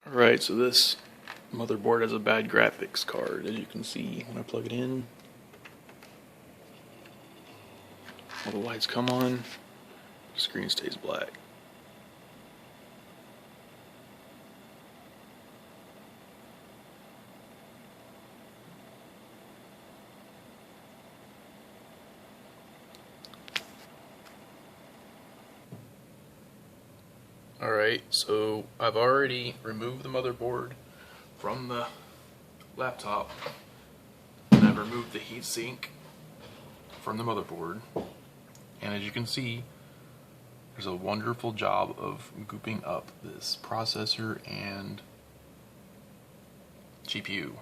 Alright, so this motherboard has a bad graphics card, as you can see when I plug it in. All the lights come on, the screen stays black. Alright, so I've already removed the motherboard from the laptop, and I've removed the heatsink from the motherboard, and as you can see, there's a wonderful job of gooping up this processor and GPU,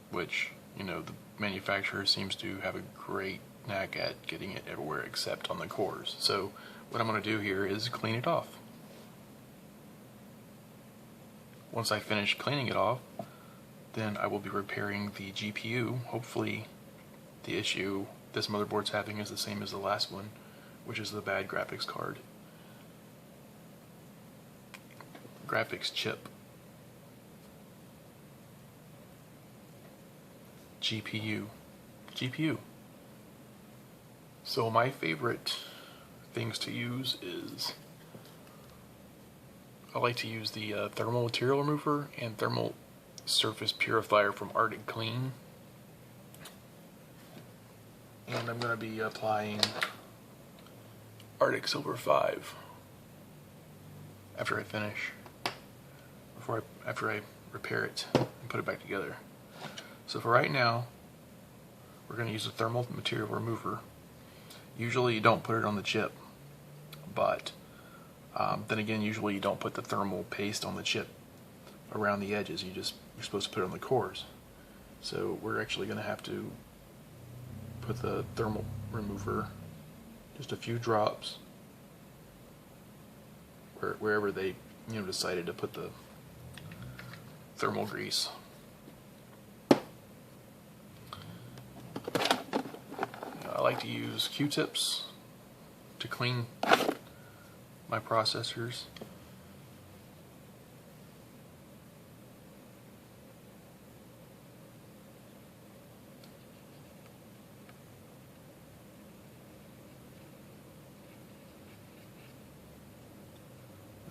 which, you know, the manufacturer seems to have a great knack at getting it everywhere except on the cores. So what I'm going to do here is clean it off. Once I finish cleaning it off, then I will be repairing the GPU. Hopefully the issue this motherboard's having is the same as the last one, which is the bad graphics card. Graphics chip. GPU. So my favorite things to use is I like to use the thermal material remover and thermal surface purifier from Arctic Clean. And I'm going to be applying Arctic Silver 5 after I finish, after I repair it and put it back together. So for right now, we're going to use a thermal material remover. Usually you don't put it on the chip, but then again, usually you don't put the thermal paste on the chip around the edges. You're supposed to put it on the cores. So we're actually going to have to put the thermal remover, just a few drops, wherever they decided to put the thermal grease. I like to use Q-tips to clean my processors.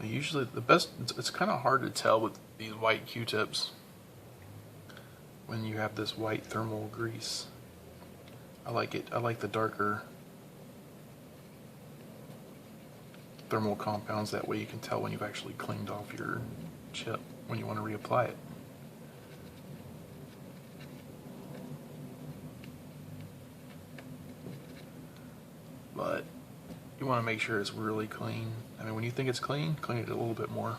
Usually it's kind of hard to tell with these white Q-tips when you have this white thermal grease. I like it. I like the darker thermal compounds. That way you can tell when you've actually cleaned off your chip when you want to reapply it. But you want to make sure it's really clean. I mean, when you think it's clean, clean it a little bit more.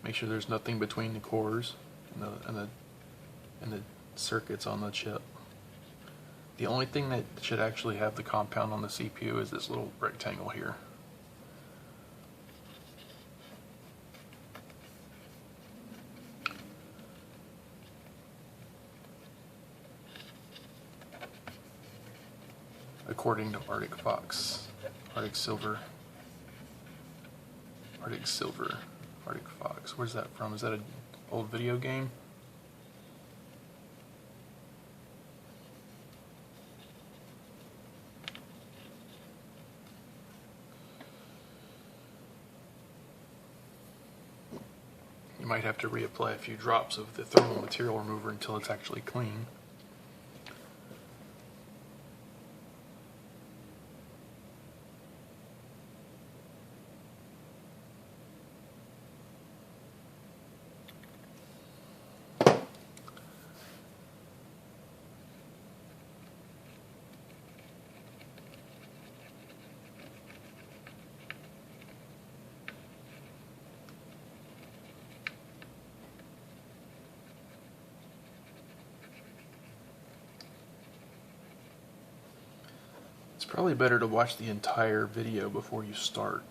Make sure there's nothing between the cores and the circuits on the chip. The only thing that should actually have the compound on the CPU is this little rectangle here. According to Arctic Silver, Arctic Fox. Where's that from? Is that an old video game? You might have to reapply a few drops of the thermal material remover until it's actually clean. It's probably better to watch the entire video before you start.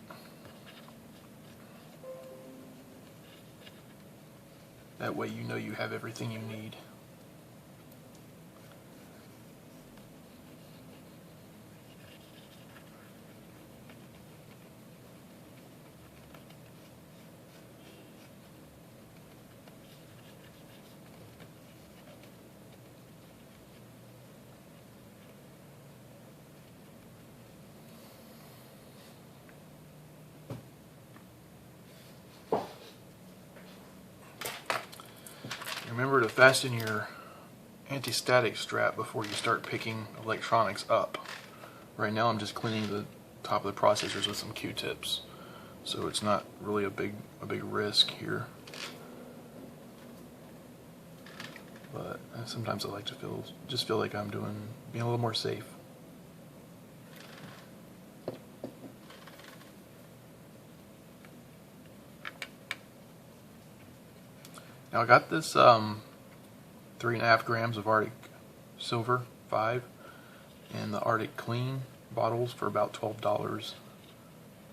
That way you know you have everything you need. Remember to fasten your anti-static strap before you start picking electronics up. Right now I'm just cleaning the top of the processors with some Q-tips, so it's not really a big risk here. But sometimes I like to just feel like I'm being a little more safe. Now I got this 3.5 grams of Arctic Silver 5 and the Arctic Clean bottles for about $12,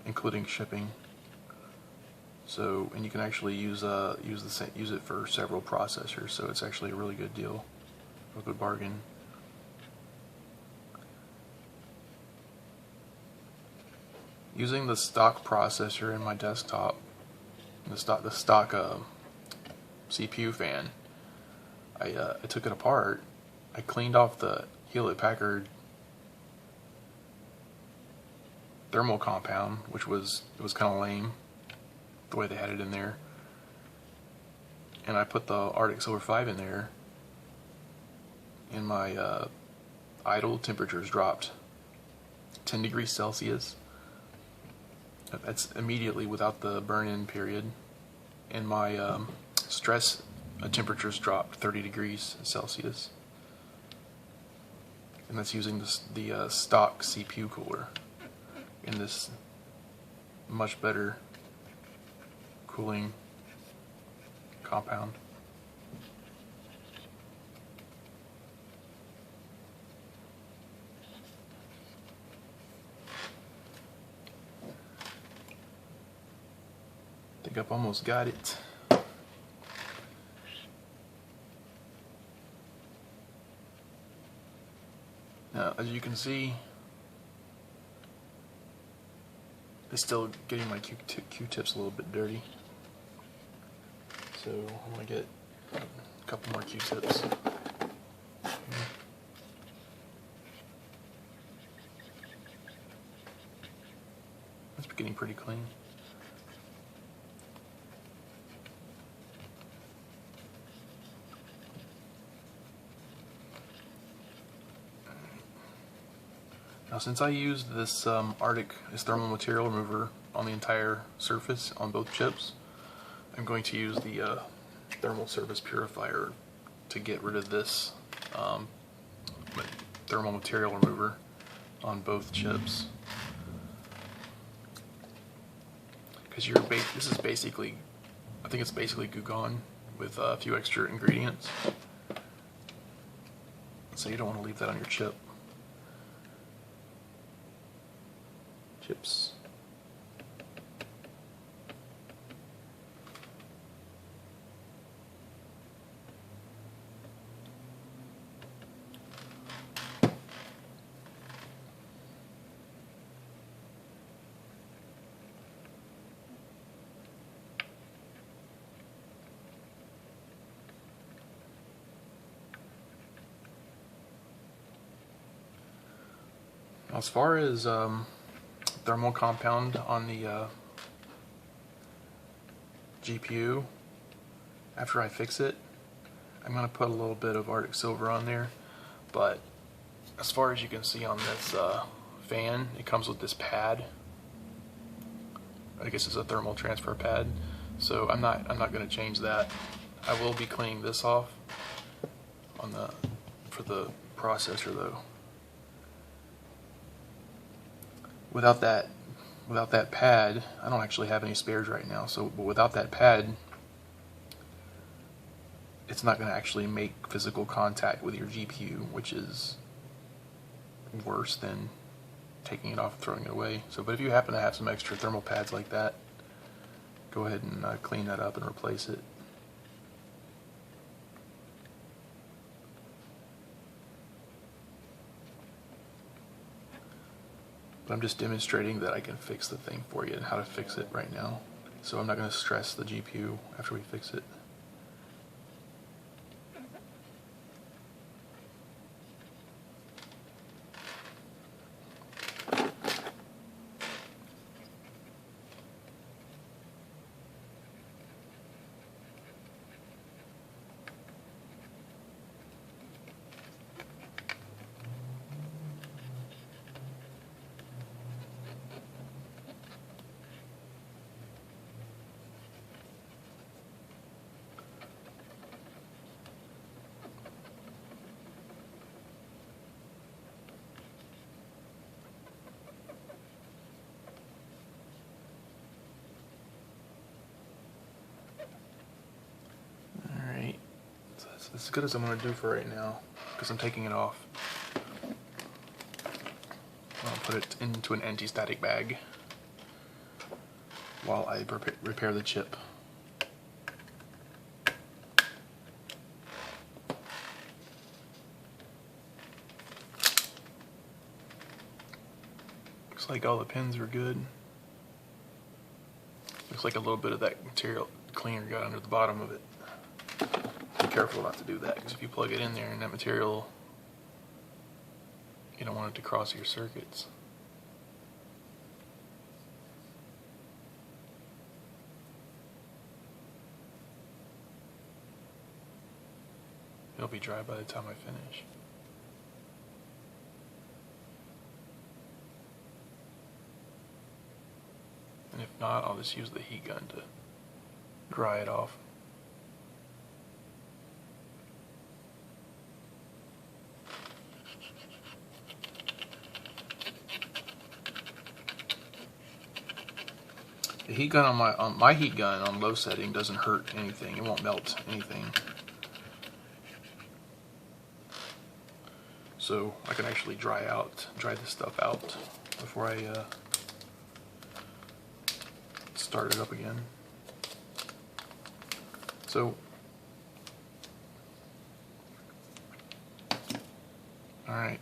including shipping. So, and you can actually use it for several processors. So it's actually a really good deal, a good bargain. Using the stock processor in my desktop, the stock CPU fan, I took it apart. I cleaned off the Hewlett-Packard thermal compound, which was kind of lame the way they had it in there, and I put the Arctic Silver 5 in there, and my idle temperatures dropped 10 degrees Celsius. That's immediately without the burn-in period, and my stress temperatures dropped 30 degrees Celsius, and that's using the stock CPU cooler in this much better cooling compound. I think I've almost got it. Now, as you can see, it's still getting my Q-tips a little bit dirty. So I'm going to get a couple more Q-tips. It's getting pretty clean. Now, since I used this this thermal material remover on the entire surface on both chips, I'm going to use the thermal surface purifier to get rid of this thermal material remover on both chips. Because this is basically, I think it's basically Goo Gone with a few extra ingredients. So you don't want to leave that on your chips. As far as thermal compound on the GPU, after I fix it, I'm going to put a little bit of Arctic Silver on there. But as far as you can see on this fan, it comes with this pad. I guess it's a thermal transfer pad. So I'm not going to change that. I will be cleaning this off for the processor though. Without that pad, I don't actually have any spares right now, but without that pad, it's not going to actually make physical contact with your GPU, which is worse than taking it off and throwing it away. But if you happen to have some extra thermal pads like that, go ahead and clean that up and replace it. But I'm just demonstrating that I can fix the thing for you and how to fix it right now. So I'm not going to stress the GPU after we fix it. That's as good as I'm going to do for right now, because I'm taking it off. I'll put it into an anti-static bag while I repair the chip. Looks like all the pins are good. Looks like a little bit of that material cleaner got under the bottom of it. Be careful not to do that, because if you plug it in there and that material, you don't want it to cross your circuits. It'll be dry by the time I finish. And if not, I'll just use the heat gun to dry it off. The heat gun on my heat gun on low setting doesn't hurt anything. It won't melt anything. So I can actually dry this stuff out before I start it up again. So, alright.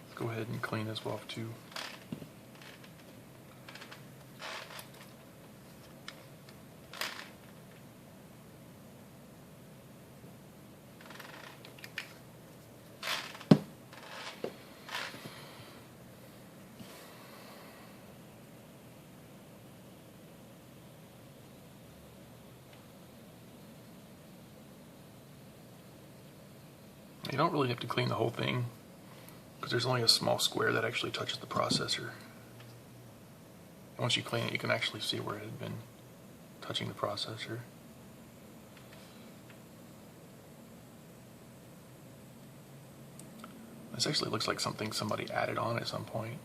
Let's go ahead and clean this off too. You don't really have to clean the whole thing, because there's only a small square that actually touches the processor. And once you clean it, you can actually see where it had been touching the processor. This actually looks like something somebody added on at some point.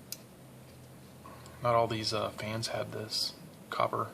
Not all these fans have this copper.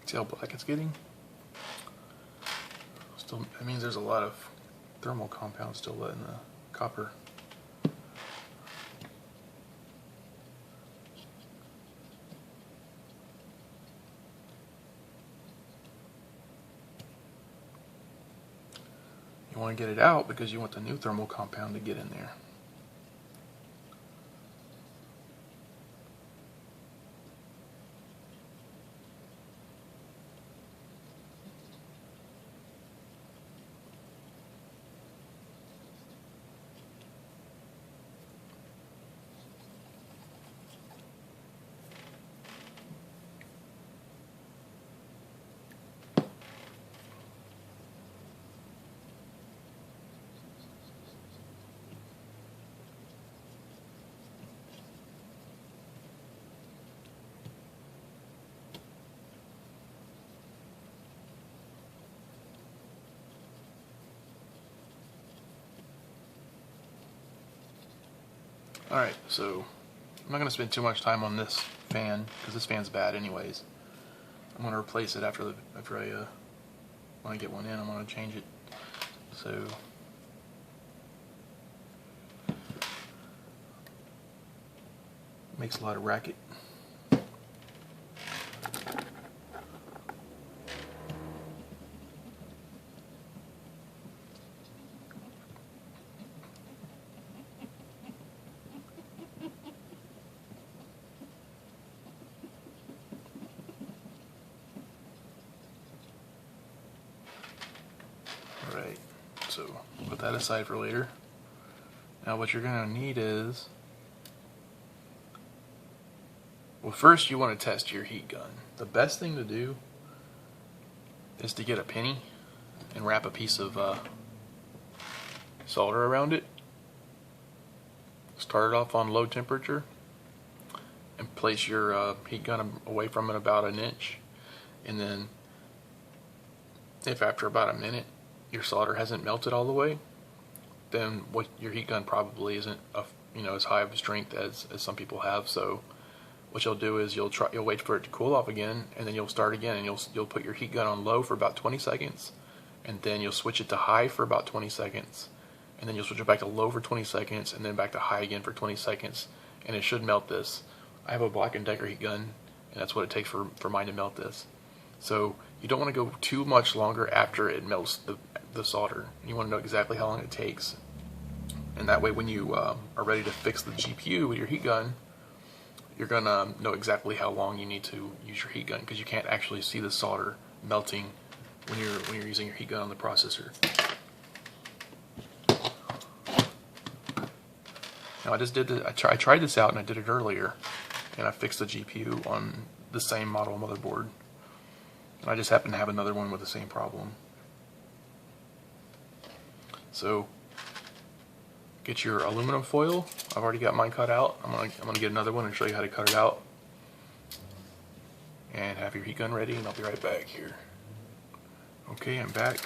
See how black it's getting? Still, that means there's a lot of thermal compound still in the copper. You want to get it out because you want the new thermal compound to get in there. Alright, so I'm not going to spend too much time on this fan, because this fan's bad anyways. I'm going to replace it when I get one in, I'm going to change it. So makes a lot of racket. Alright, so put that aside for later. Now what you're going to need is, well, first you want to test your heat gun. The best thing to do is to get a penny and wrap a piece of solder around it. Start it off on low temperature and place your heat gun away from it about an inch. And then if after about a minute your solder hasn't melted all the way, then your heat gun probably isn't as high of a strength as some people have. So what you'll do is you'll wait for it to cool off again, and then you'll start again, and you'll put your heat gun on low for about 20 seconds, and then you'll switch it to high for about 20 seconds, and then you'll switch it back to low for 20 seconds, and then back to high again for 20 seconds, and it should melt this. I have a Black & Decker heat gun, and that's what it takes for mine to melt this. So you don't want to go too much longer after it melts the solder. You want to know exactly how long it takes, and that way when you are ready to fix the GPU with your heat gun, you're going to know exactly how long you need to use your heat gun, because you can't actually see the solder melting when you're using your heat gun on the processor. Now I just did I tried this out, and I did it earlier, and I fixed the GPU on the same model motherboard, and I just happen to have another one with the same problem. So get your aluminum foil. I've already got mine cut out. I'm gonna get another one and show you how to cut it out. And have your heat gun ready, and I'll be right back here. Okay, I'm back.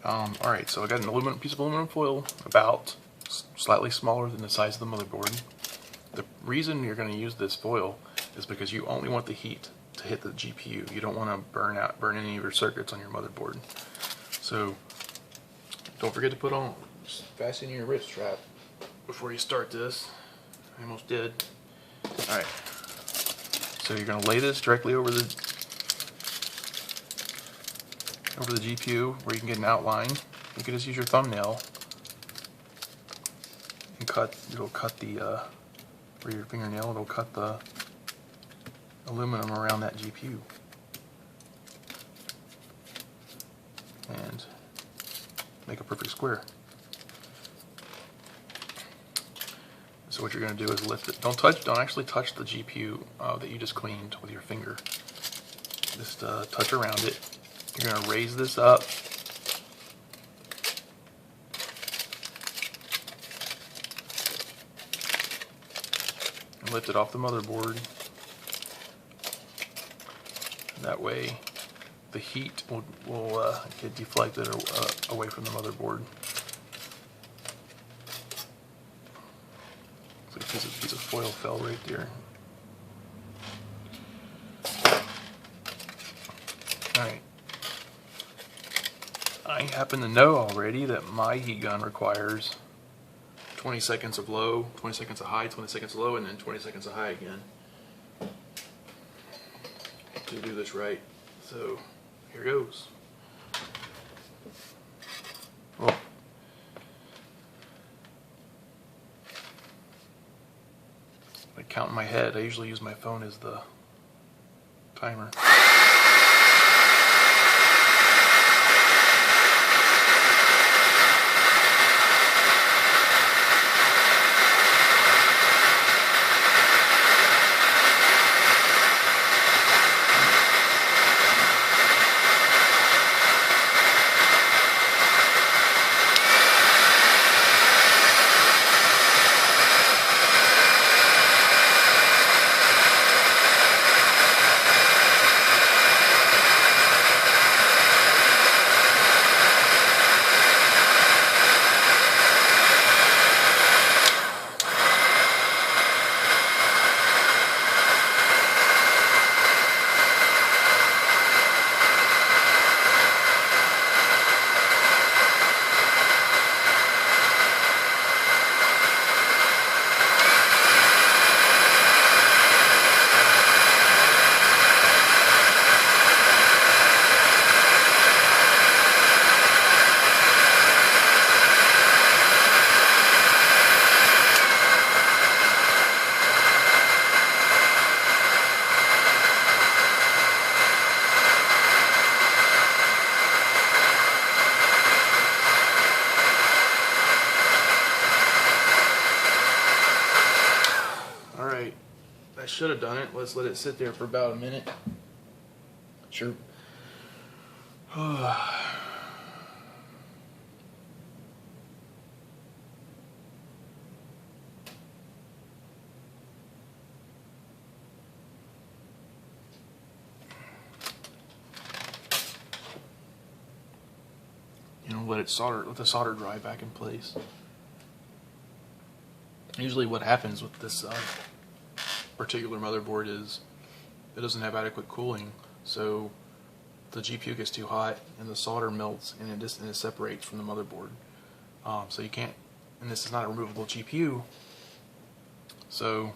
Alright, so I got an piece of aluminum foil about slightly smaller than the size of the motherboard. The reason you're going to use this foil is because you only want the heat to hit the GPU. You don't want to burn any of your circuits on your motherboard. So don't forget to fasten your wrist strap before you start this. I almost did. Alright, so you're going to lay this directly over the GPU where you can get an outline. You can just use your thumbnail and it'll cut the for your fingernail, it'll cut the aluminum around that GPU and make a perfect square. So what you're going to do is lift it. Don't actually touch the GPU that you just cleaned with your finger. Just touch around it. You're going to raise this up. And lift it off the motherboard. That way the heat will get deflected away from the motherboard. So a piece of foil fell right there. Alright. I happen to know already that my heat gun requires 20 seconds of low, 20 seconds of high, 20 seconds of low, and then 20 seconds of high again to do this right. So here goes. Well, I count in my head. I usually use my phone as the timer. I should have done it. Let's let it sit there for about a minute. Sure. You know, let the solder dry back in place. Usually what happens with this particular motherboard is it doesn't have adequate cooling, so the GPU gets too hot and the solder melts and it separates from the motherboard. So you can't, and this is not a removable GPU, so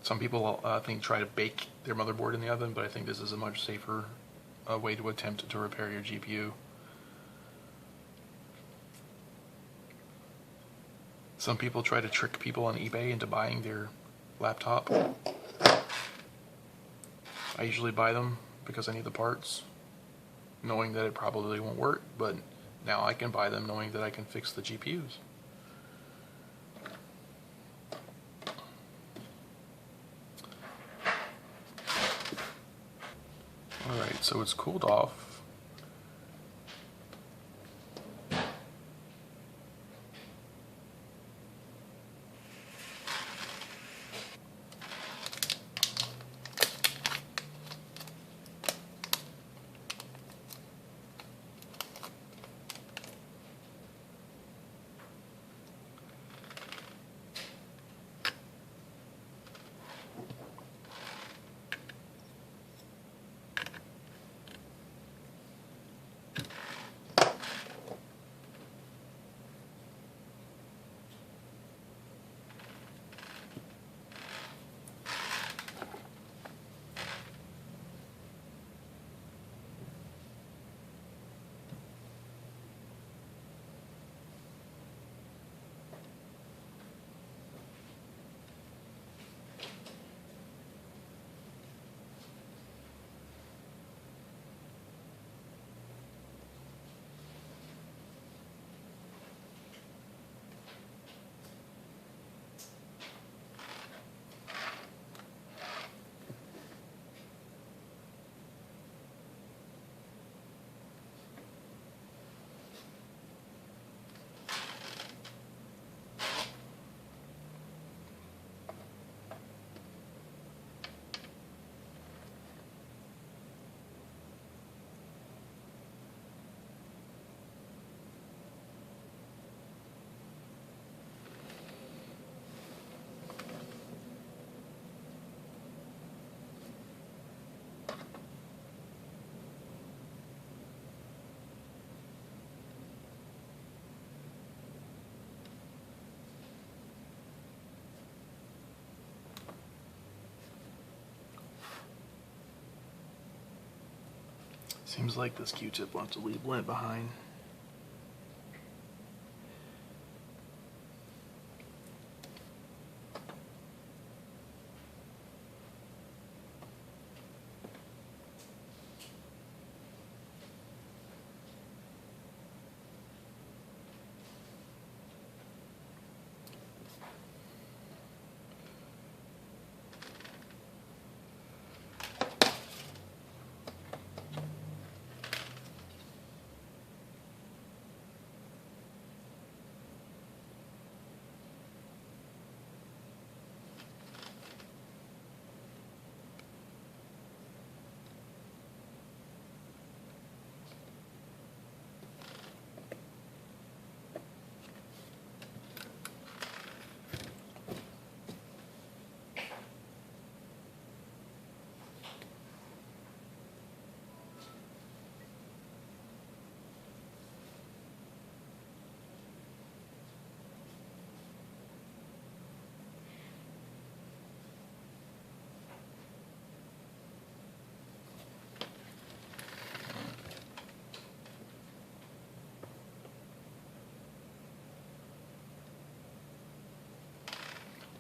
some people try to bake their motherboard in the oven, but I think this is a much safer way to attempt to repair your GPU. Some people try to trick people on eBay into buying their laptop. I usually buy them because I need the parts, knowing that it probably won't work, but now I can buy them knowing that I can fix the GPUs. Alright, so it's cooled off. Seems like this Q-tip wants to leave lint behind.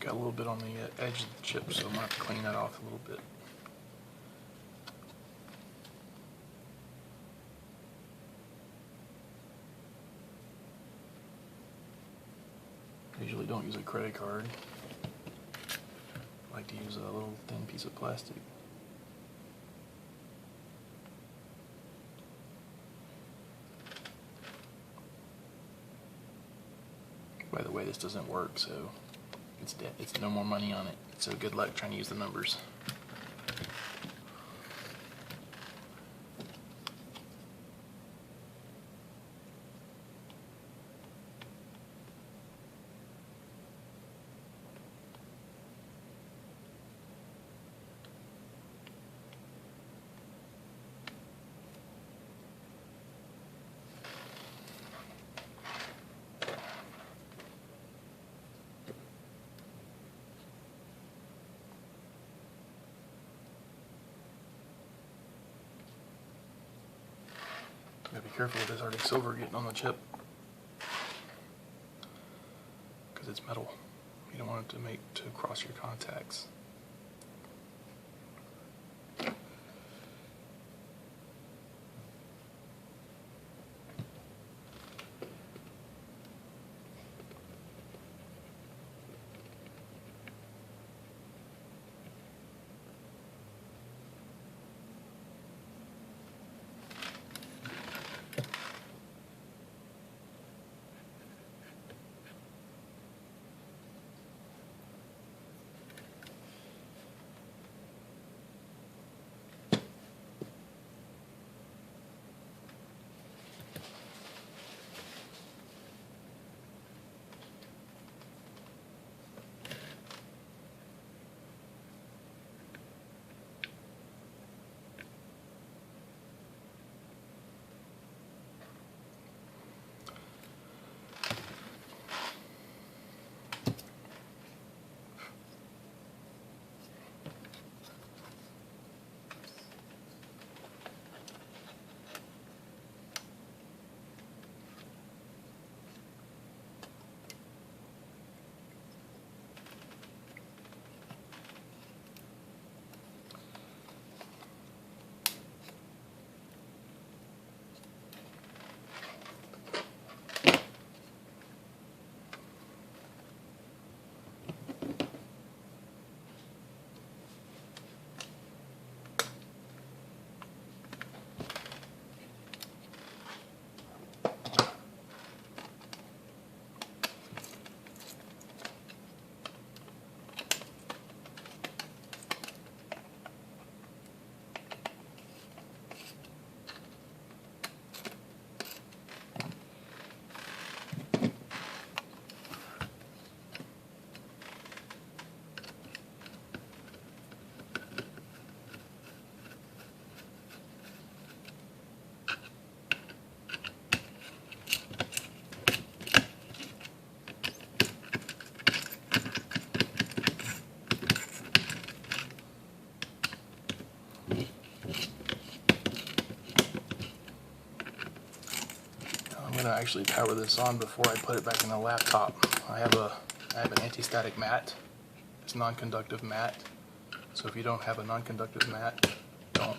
Got a little bit on the edge of the chip, so I'm going to have to clean that off a little bit. I usually don't use a credit card. I like to a little thin piece of plastic. By the way, this doesn't work, so it's dead. It's no more money on it. So good luck trying to use the numbers. Gotta be careful with this Arctic silver getting on the chip, because it's metal. You don't want it to cross your contacts. I'm going to actually power this on before I put it back in the laptop. I have an anti-static mat. It's a non-conductive mat. So if you don't have a non-conductive mat, don't.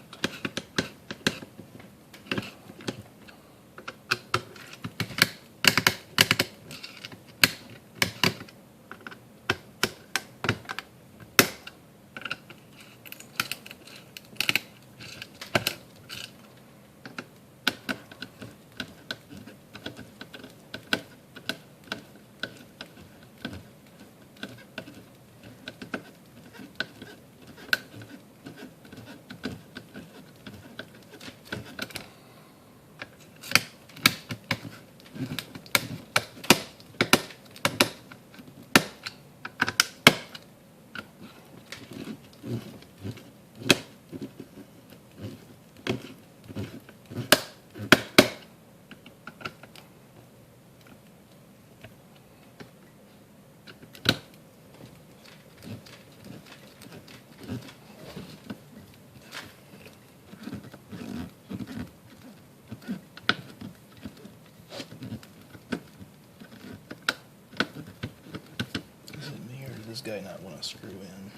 This guy not want to screw in.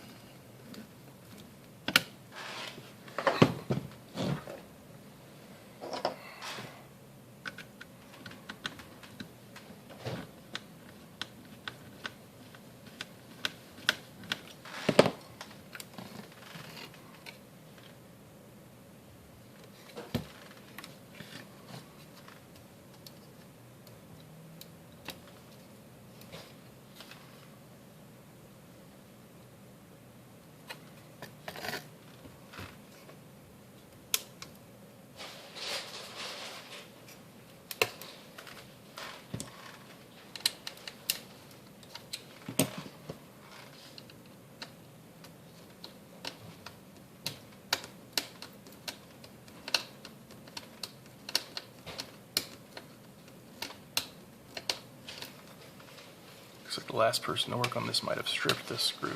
last person to work on this might have stripped this screw.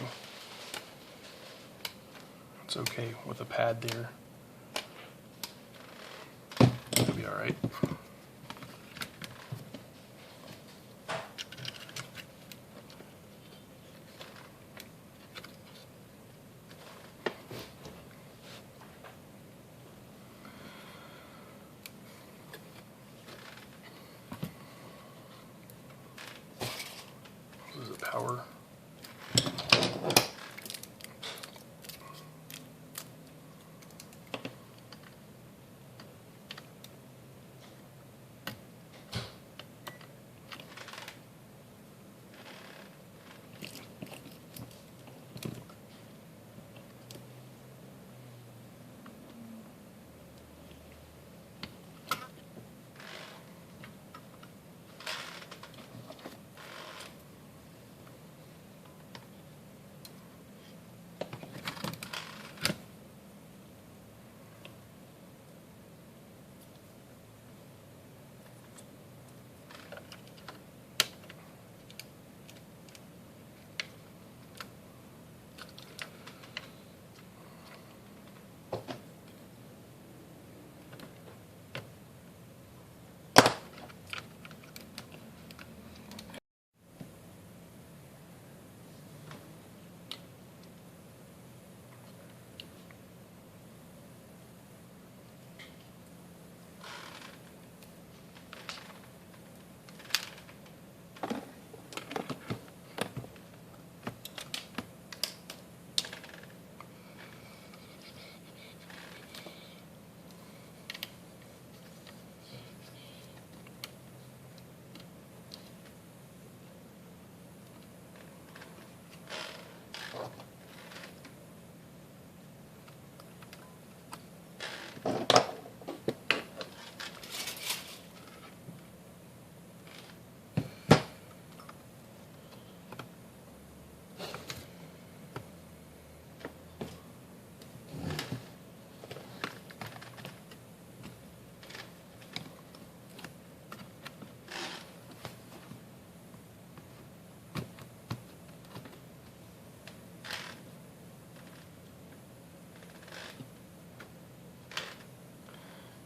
It's okay with a pad there. It'll be alright. This is a power.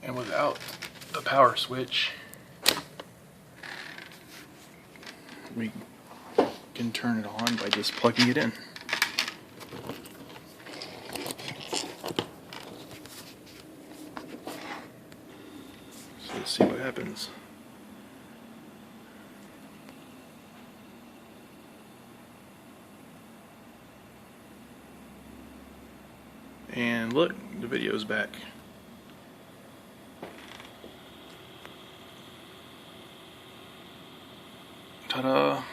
And without the power switch, we can turn it on by just plugging it in. So let's see what happens. And look, the video's back. Ta-da!